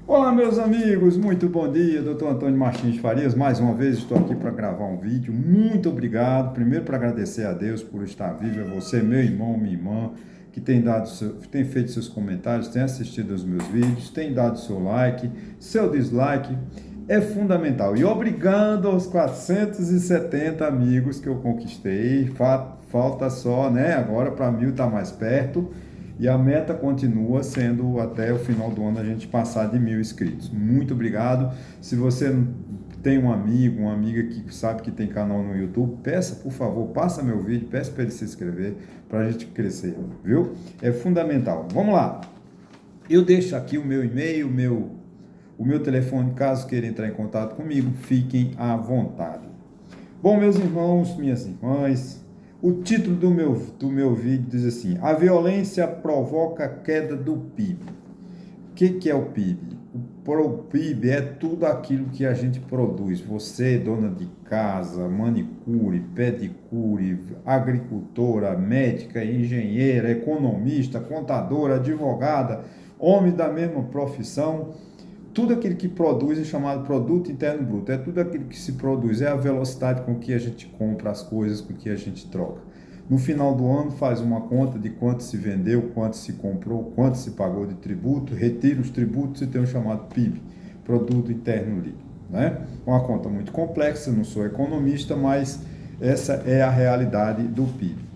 Olá, meus amigos, muito bom dia, doutor Antônio Martins de Farias. Mais uma vez estou aqui para gravar um vídeo. Muito obrigado. Primeiro, para agradecer a Deus por estar vivo, é você, meu irmão, minha irmã, que tem feito seus comentários, tem assistido aos meus vídeos, tem dado seu like, seu dislike. É fundamental. E obrigado aos 470 amigos que eu conquistei. Falta só, né? Agora para 1000 tá mais perto. E a meta continua sendo até o final do ano a gente passar de 1000 inscritos. Muito obrigado. Se você tem um amigo, uma amiga que sabe que tem canal no YouTube, peça, por favor, passa meu vídeo, peça para ele se inscrever para a gente crescer, viu? É fundamental. Vamos lá. Eu deixo aqui o meu e-mail, o meu telefone, caso queira entrar em contato comigo, fiquem à vontade. Bom, meus irmãos, minhas irmãs, o título do meu vídeo diz assim: a violência provoca a queda do PIB. O que é o PIB? O PIB é tudo aquilo que a gente produz. Você, dona de casa, manicure, pedicure, agricultora, médica, engenheira, economista, contadora, advogada, homem da mesma profissão, tudo aquilo que produz é chamado produto interno bruto. É tudo aquilo que se produz, é a velocidade com que a gente compra as coisas, com que a gente troca. No final do ano faz uma conta de quanto se vendeu, quanto se comprou, quanto se pagou de tributo, retira os tributos e tem o chamado PIB, Produto Interno Líquido, né? Uma conta muito complexa, não sou economista, mas essa é a realidade do PIB.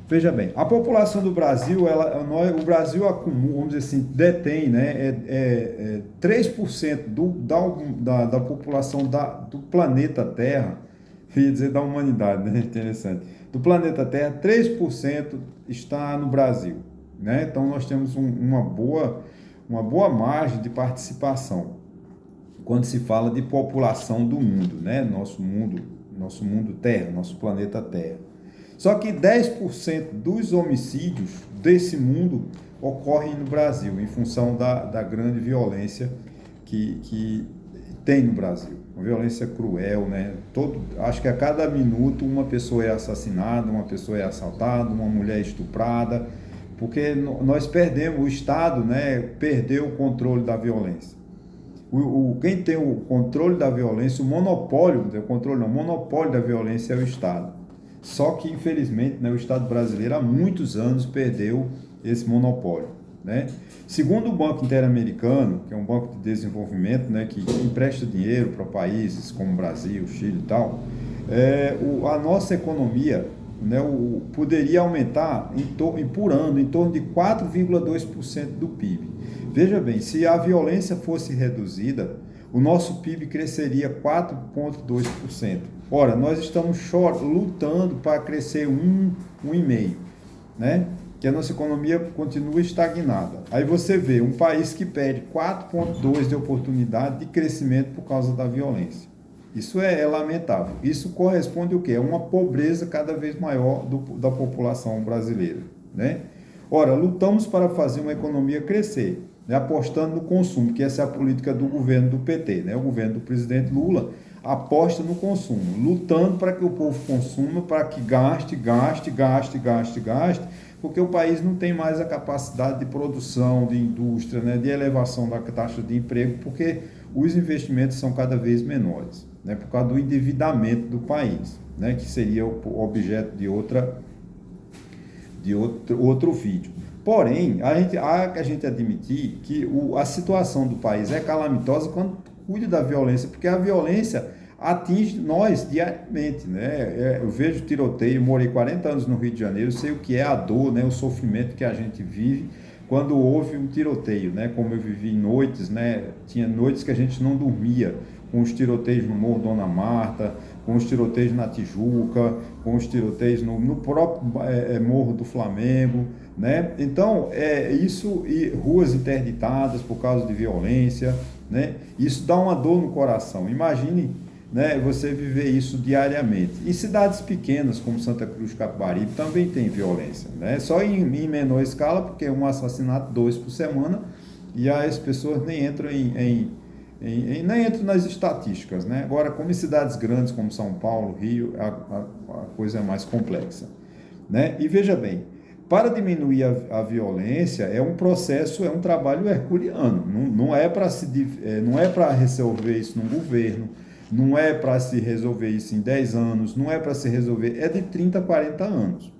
Veja bem, a população do Brasil, o Brasil acumula, vamos dizer assim, detém, né, 3% da população do planeta Terra, ia dizer da humanidade, né, interessante, do planeta Terra, 3% está no Brasil, né, então nós temos uma boa margem de participação quando se fala de população do mundo, né, nosso mundo Terra, nosso planeta Terra. Só que 10% dos homicídios desse mundo ocorrem no Brasil, em função da grande violência que tem no Brasil. Uma violência cruel, né? Acho que a cada minuto uma pessoa é assassinada, uma pessoa é assaltada, uma mulher é estuprada, porque nós perdemos, o Estado, né, perdeu o controle da violência. Quem tem o controle da violência, o monopólio, o monopólio da violência é o Estado. Só que, infelizmente, né, o Estado brasileiro há muitos anos perdeu esse monopólio, né? Segundo o Banco Interamericano, que é um banco de desenvolvimento, né, que empresta dinheiro para países como Brasil, Chile e tal, a nossa economia, né, poderia aumentar por ano em torno de 4,2% do PIB. Veja bem, se a violência fosse reduzida, o nosso PIB cresceria 4,2%. Ora, nós estamos lutando para crescer 1,5%, né? Que a nossa economia continua estagnada. Aí você vê um país que perde 4,2% de oportunidade de crescimento por causa da violência. Isso é lamentável. Isso corresponde ao quê? A uma pobreza cada vez maior da população brasileira, né? Ora, lutamos para fazer uma economia crescer, né, apostando no consumo, que essa é a política do governo do PT, né? O governo do presidente Lula aposta no consumo, lutando para que o povo consuma, para que gaste, porque o país não tem mais a capacidade de produção, de indústria, né, de elevação da taxa de emprego, porque os investimentos são cada vez menores, né, por causa do endividamento do país, né, que seria o objeto de outro vídeo. Porém, há que a gente admitir que a situação do país é calamitosa quando cuida da violência, porque a violência atinge nós diariamente, né? Eu vejo tiroteio, morei 40 anos no Rio de Janeiro, sei o que é a dor, né? O sofrimento que a gente vive quando houve um tiroteio, né? Como eu vivi em noites, né? Tinha noites que a gente não dormia, com os tiroteios no Morro Dona Marta, com os tiroteios na Tijuca, com os tiroteios no próprio Morro do Flamengo, né? Então, isso, e ruas interditadas por causa de violência, né? Isso dá uma dor no coração. Imagine, né, você viver isso diariamente. Em cidades pequenas como Santa Cruz do Capibaribe também tem violência, né? Só em menor escala, porque é um assassinato, 2 por semana, e as pessoas nem entram nem entram nas estatísticas, né? Agora, como em cidades grandes como São Paulo, Rio, a coisa é mais complexa, né? E veja bem, Para diminuir a violência, é um processo, é um trabalho herculeano. Não é para não é para resolver isso num governo, não é para se resolver isso em 10 anos, não é para se resolver, é de 30 a 40 anos.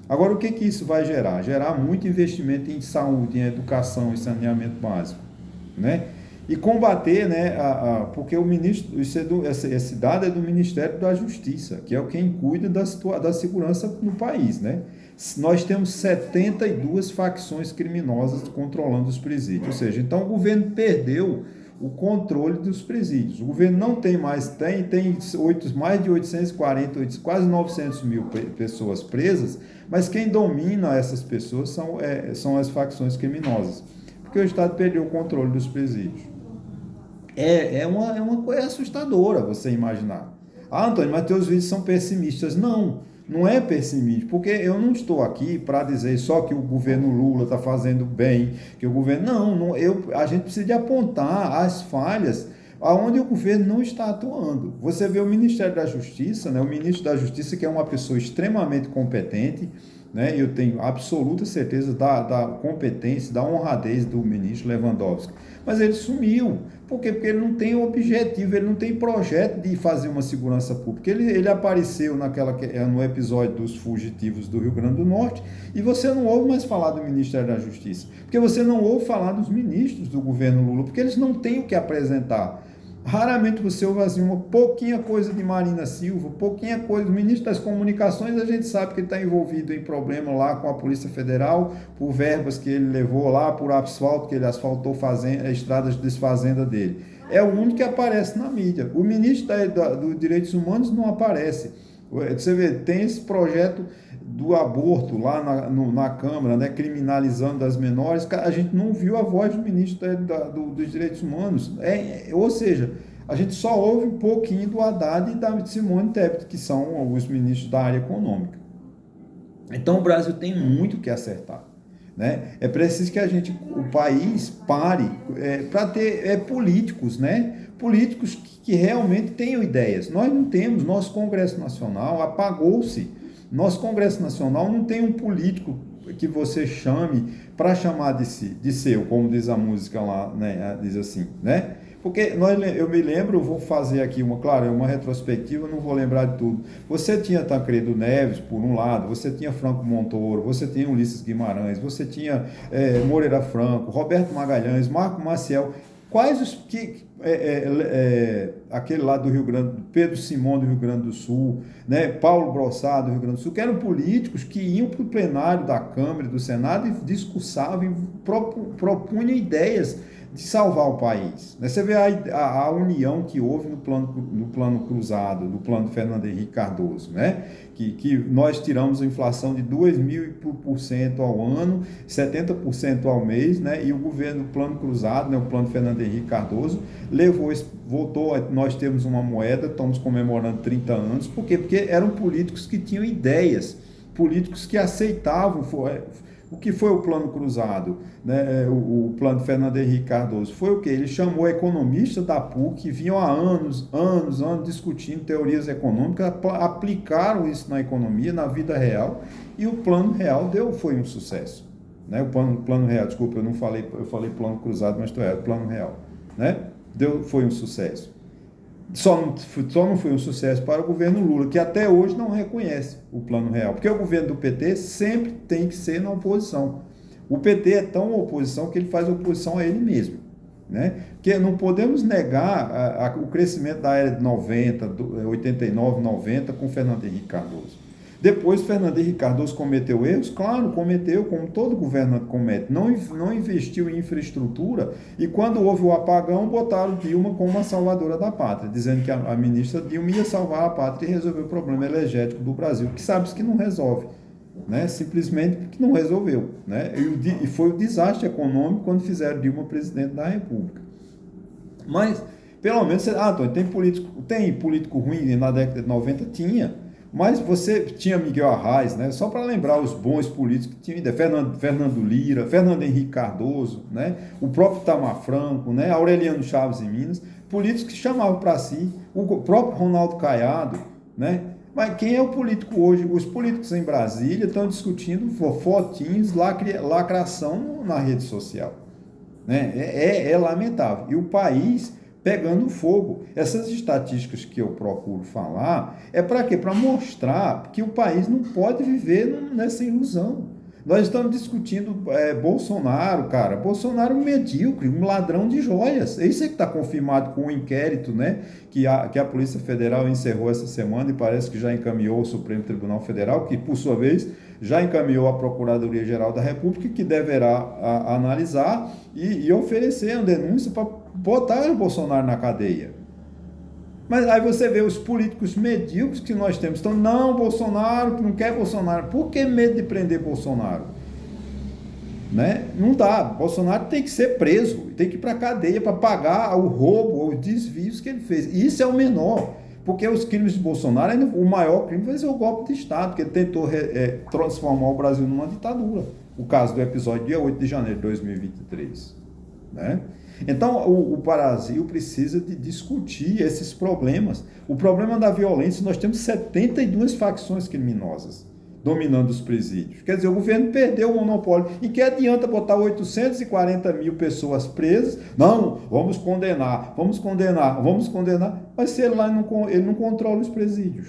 Agora, o que que isso vai gerar? Gerar muito investimento em saúde, em educação, em saneamento básico, né? E combater, né, porque o ministro, esse dado é do Ministério da Justiça, que é quem cuida da segurança no país, né? Nós temos 72 facções criminosas controlando os presídios, ou seja, então o governo perdeu o controle dos presídios. O governo não tem mais, tem mais de 840, quase 900 mil pessoas presas, mas quem domina essas pessoas são as facções criminosas, porque o Estado perdeu o controle dos presídios. É uma coisa assustadora você imaginar. Ah, Antônio, mas teus vídeos são pessimistas. Não é pessimista, porque eu não estou aqui para dizer só que o governo Lula está fazendo bem, que o governo... a gente precisa de apontar as falhas aonde o governo não está atuando. Você vê o Ministério da Justiça, né? O ministro da Justiça, que é uma pessoa extremamente competente, né? Eu tenho absoluta certeza da competência, da honradez do ministro Lewandowski. Mas ele sumiu. Por quê? Porque ele não tem objetivo, ele não tem projeto de fazer uma segurança pública. Ele apareceu no episódio dos fugitivos do Rio Grande do Norte e você não ouve mais falar do Ministério da Justiça. Porque você não ouve falar dos ministros do governo Lula, porque eles não têm o que apresentar. Raramente você ouve assim, uma pouquinha coisa de Marina Silva, pouquinha coisa. O ministro das Comunicações, a gente sabe que ele está envolvido em problema lá com a Polícia Federal, por verbas que ele levou lá, por asfalto que ele asfaltou estradas de desfazenda dele. É o único que aparece na mídia. O ministro dos Direitos Humanos não aparece. Você vê, tem esse projeto do aborto lá na Câmara, né, criminalizando as menores, a gente não viu a voz do ministro dos Direitos Humanos. Ou seja, a gente só ouve um pouquinho do Haddad e da Simone Tebet, que são os ministros da área econômica. Então o Brasil tem muito que acertar. Né? É preciso que o país pare para ter políticos, né? Políticos que realmente tenham ideias. Nós não temos, nosso Congresso Nacional apagou-se. Nosso Congresso Nacional não tem um político que você chame para chamar de seu, como diz a música lá, né? Diz assim, né? Porque eu me lembro, vou fazer aqui uma retrospectiva, não vou lembrar de tudo. Você tinha Tancredo Neves, por um lado, você tinha Franco Montoro, você tinha Ulisses Guimarães, você tinha Moreira Franco, Roberto Magalhães, Marco Maciel. Quais os que aquele lá do Rio Grande, Pedro Simão do Rio Grande do Sul, né, Paulo Brossard do Rio Grande do Sul, que eram políticos que iam para o plenário da Câmara e do Senado e discursavam, propunham ideias de salvar o país. Você vê a união que houve no plano cruzado, do plano Fernando Henrique Cardoso, né? Que nós tiramos a inflação de 2.000% ao ano, 70% ao mês, né? E o governo, o plano cruzado, né? O plano Fernando Henrique Cardoso, voltou, nós temos uma moeda, estamos comemorando 30 anos, por quê? Porque eram políticos que tinham ideias, políticos que aceitavam. O que foi o plano cruzado, né? O plano Fernando Henrique Cardoso? Foi o quê? Ele chamou economistas da PUC que vinham há anos discutindo teorias econômicas, aplicaram isso na economia, na vida real, e o plano real foi um sucesso. Né? O plano real, desculpa, eu falei plano cruzado, mas estou errado, plano real. Né? Foi um sucesso. Só não foi um sucesso para o governo Lula, que até hoje não reconhece o plano real, porque o governo do PT sempre tem que ser na oposição. O PT é tão oposição que ele faz oposição a ele mesmo. Né? Porque não podemos negar o crescimento da era de 89, 90 com Fernando Henrique Cardoso. Depois, Fernando Henrique Cardoso cometeu erros? Claro, cometeu, como todo governante comete. Não investiu em infraestrutura e quando houve o apagão, botaram Dilma como a salvadora da pátria, dizendo que a ministra Dilma ia salvar a pátria e resolver o problema energético do Brasil, que sabe que não resolve. Né? Simplesmente porque não resolveu. Né? E foi o desastre econômico quando fizeram Dilma presidente da República. Mas, pelo menos, Antônio, tem político ruim na década de 90? Tinha. Mas você tinha Miguel Arraes, né? Só para lembrar os bons políticos que tinham ideia, Fernando Lira, Fernando Henrique Cardoso, né? O próprio Itamar Franco, né? Aureliano Chaves em Minas, políticos que chamavam para si, o próprio Ronaldo Caiado, né? Mas quem é o político hoje? Os políticos em Brasília estão discutindo fotinhos, lacração na rede social. Né? É lamentável. E o país pegando fogo. Essas estatísticas que eu procuro falar é para quê? Para mostrar que o país não pode viver nessa ilusão. Nós estamos discutindo Bolsonaro, cara. Bolsonaro é um medíocre, um ladrão de joias. Isso é que está confirmado com o inquérito, né? Que a Polícia Federal encerrou essa semana e parece que já encaminhou ao Supremo Tribunal Federal, que, por sua vez, já encaminhou à Procuradoria-Geral da República, que deverá analisar e oferecer uma denúncia para botar o Bolsonaro na cadeia. Mas aí você vê os políticos medíocres que nós temos. Então, não, Bolsonaro, que não quer Bolsonaro. Por que medo de prender Bolsonaro? Né? Não dá. Bolsonaro tem que ser preso, tem que ir para a cadeia para pagar o roubo, os desvios que ele fez. E isso é o menor, porque os crimes de Bolsonaro, o maior crime vai ser o golpe de Estado, que ele tentou transformar o Brasil numa ditadura. O caso do episódio dia 8 de janeiro de 2023. Né? Então, o Brasil precisa de discutir esses problemas. O problema da violência, nós temos 72 facções criminosas dominando os presídios. Quer dizer, o governo perdeu o monopólio. E que adianta botar 840 mil pessoas presas? Não, vamos condenar. Mas se ele lá ele não controla os presídios.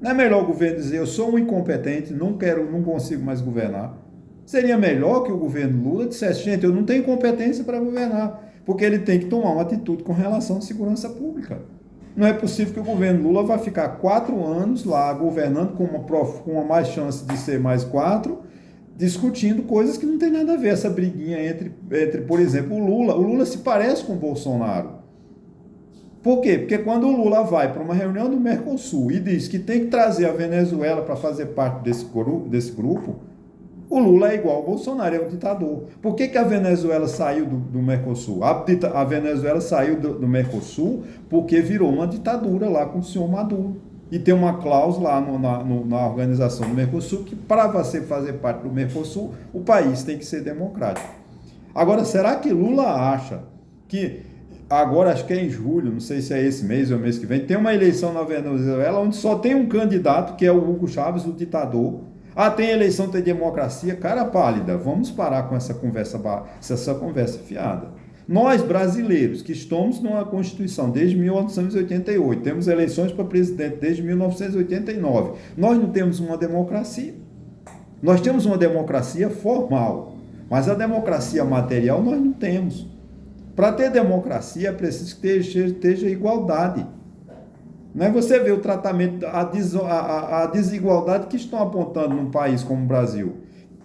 Não é melhor o governo dizer, eu sou um incompetente, não consigo mais governar? Seria melhor que o governo Lula dissesse, gente, eu não tenho competência para governar, porque ele tem que tomar uma atitude com relação à segurança pública. Não é possível que o governo Lula vá ficar 4 anos lá governando com uma mais chance de ser mais 4, discutindo coisas que não tem nada a ver. Essa briguinha entre por exemplo, o Lula se parece com o Bolsonaro. Por quê? Porque quando o Lula vai para uma reunião do Mercosul e diz que tem que trazer a Venezuela para fazer parte desse grupo, o Lula é igual ao Bolsonaro, é um ditador. Por que a Venezuela saiu do Mercosul? A Venezuela saiu do Mercosul porque virou uma ditadura lá com o senhor Maduro. E tem uma cláusula lá na organização do Mercosul que, para você fazer parte do Mercosul, o país tem que ser democrático. Agora, será que Lula acha que, agora acho que é em julho, não sei se é esse mês ou mês que vem, tem uma eleição na Venezuela onde só tem um candidato, que é o Hugo Chávez, o ditador. Tem eleição, tem democracia, cara pálida. Vamos parar com essa conversa fiada. Nós, brasileiros, que estamos numa Constituição desde 1988, temos eleições para presidente desde 1989, nós não temos uma democracia. Nós temos uma democracia formal, mas a democracia material nós não temos. Para ter democracia é preciso que esteja igualdade. Né? Você vê o tratamento, a desigualdade que estão apontando num país como o Brasil,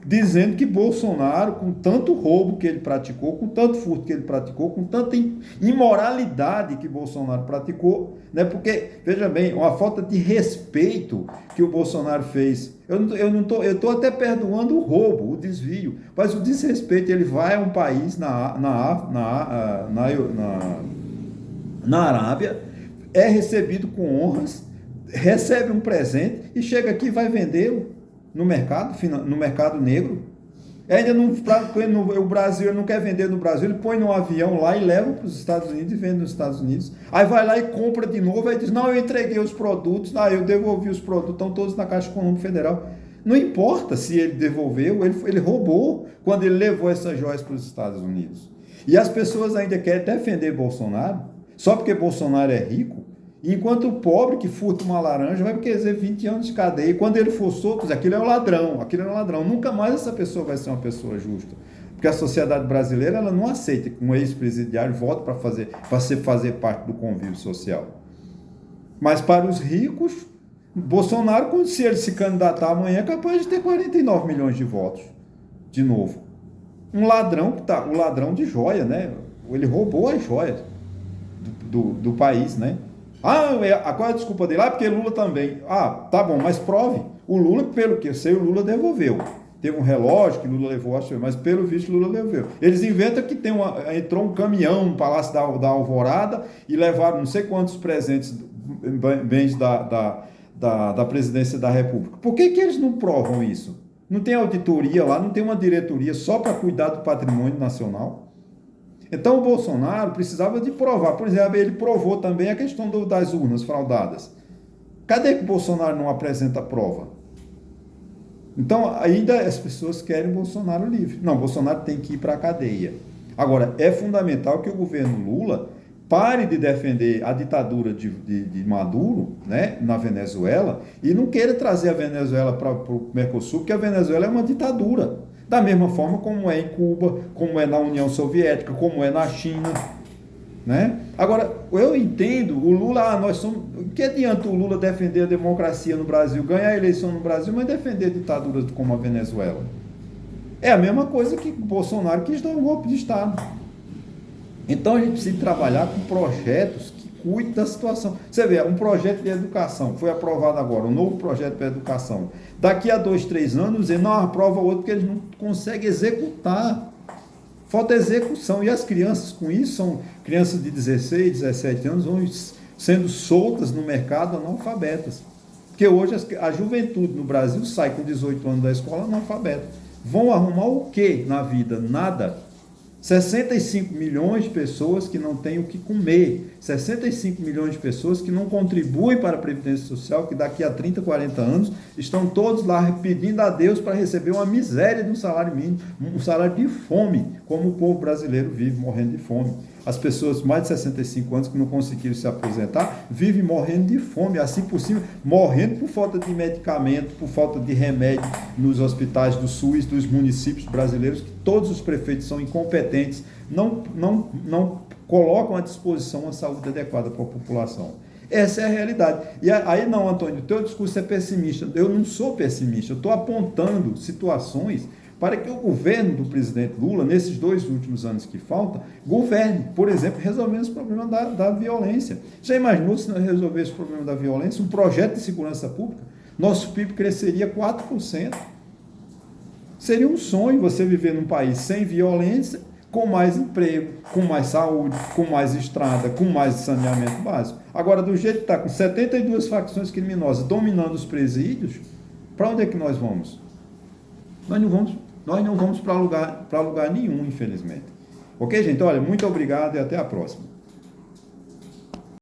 dizendo que Bolsonaro, com tanto roubo que ele praticou, com tanto furto que ele praticou, com tanta imoralidade que Bolsonaro praticou, né? Porque, veja bem, uma falta de respeito que o Bolsonaro fez. Eu estou até perdoando o roubo, o desvio, mas o desrespeito, ele vai a um país na Arábia, é recebido com honras, recebe um presente e chega aqui e vai vendê-lo no mercado negro. Ainda o Brasil não quer vender no Brasil, ele põe num avião lá e leva para os Estados Unidos e vende nos Estados Unidos. Aí vai lá e compra de novo, aí diz, não, eu entreguei os produtos, eu devolvi os produtos, estão todos na Caixa Econômica Federal. Não importa se ele devolveu, ele roubou quando ele levou essas joias para os Estados Unidos. E as pessoas ainda querem defender Bolsonaro, só porque Bolsonaro é rico, enquanto o pobre que furta uma laranja vai querer 20 anos de cadeia. E quando ele for solto, aquilo é um ladrão. Nunca mais essa pessoa vai ser uma pessoa justa. Porque a sociedade brasileira ela não aceita que um ex-presidiário volte para fazer parte do convívio social. Mas para os ricos, Bolsonaro, se ele se candidatar amanhã, é capaz de ter 49 milhões de votos. De novo. Um ladrão o ladrão de joia, né? Ele roubou as joias do país, né? Qual é a desculpa dele? Porque Lula também. Tá bom, mas prove. O Lula, pelo que eu sei, o Lula devolveu. Teve um relógio que Lula levou, mas pelo visto Lula devolveu. Eles inventam que entrou um caminhão no Palácio da Alvorada e levaram não sei quantos presentes, bens da presidência da República. Por que eles não provam isso? Não tem auditoria lá, não tem uma diretoria só para cuidar do patrimônio nacional? Então o Bolsonaro precisava de provar. Por exemplo, ele provou também a questão das urnas fraudadas. Cadê que Bolsonaro não apresenta prova? Então, ainda as pessoas querem Bolsonaro livre. Não, Bolsonaro tem que ir para a cadeia. Agora, é fundamental que o governo Lula pare de defender a ditadura de Maduro, né, na Venezuela, e não queira trazer a Venezuela para o Mercosul, porque a Venezuela é uma ditadura. Da mesma forma como é em Cuba, como é na União Soviética, como é na China. Né? Agora, eu entendo, o Lula, nós somos. O que adianta o Lula defender a democracia no Brasil, ganhar a eleição no Brasil, mas defender ditaduras como a Venezuela? É a mesma coisa que o Bolsonaro quis dar um golpe de Estado. Então a gente precisa trabalhar com projetos que cuidem da situação. Você vê, um projeto de educação foi aprovado agora, um novo projeto para educação. Daqui a 2, 3 anos, ele não aprova outro porque eles não conseguem executar. Falta execução. E as crianças com isso são crianças de 16, 17 anos, vão sendo soltas no mercado analfabetas. Porque hoje a juventude no Brasil sai com 18 anos da escola analfabeta. Vão arrumar o quê na vida? Nada. 65 milhões de pessoas que não têm o que comer, 65 milhões de pessoas que não contribuem para a Previdência Social, que daqui a 30, 40 anos estão todos lá pedindo a Deus para receber uma miséria de um salário mínimo, um salário de fome, como o povo brasileiro vive, morrendo de fome. As pessoas mais de 65 anos que não conseguiram se aposentar, vivem morrendo de fome, assim por cima, morrendo por falta de medicamento, por falta de remédio nos hospitais do SUS, dos municípios brasileiros, que todos os prefeitos são incompetentes, não colocam à disposição uma saúde adequada para a população. Essa é a realidade. E aí não, Antônio, o teu discurso é pessimista. Eu não sou pessimista, eu estou apontando situações para que o governo do presidente Lula, nesses 2 últimos anos que faltam, governe, por exemplo, resolvendo esse problema da violência. Já imaginou se nós resolvesse o problema da violência, um projeto de segurança pública? Nosso PIB cresceria 4%. Seria um sonho você viver num país sem violência, com mais emprego, com mais saúde, com mais estrada, com mais saneamento básico. Agora, do jeito que está, com 72 facções criminosas dominando os presídios, para onde é que nós vamos? Nós não vamos para lugar nenhum, infelizmente. Ok, gente? Olha, muito obrigado e até a próxima.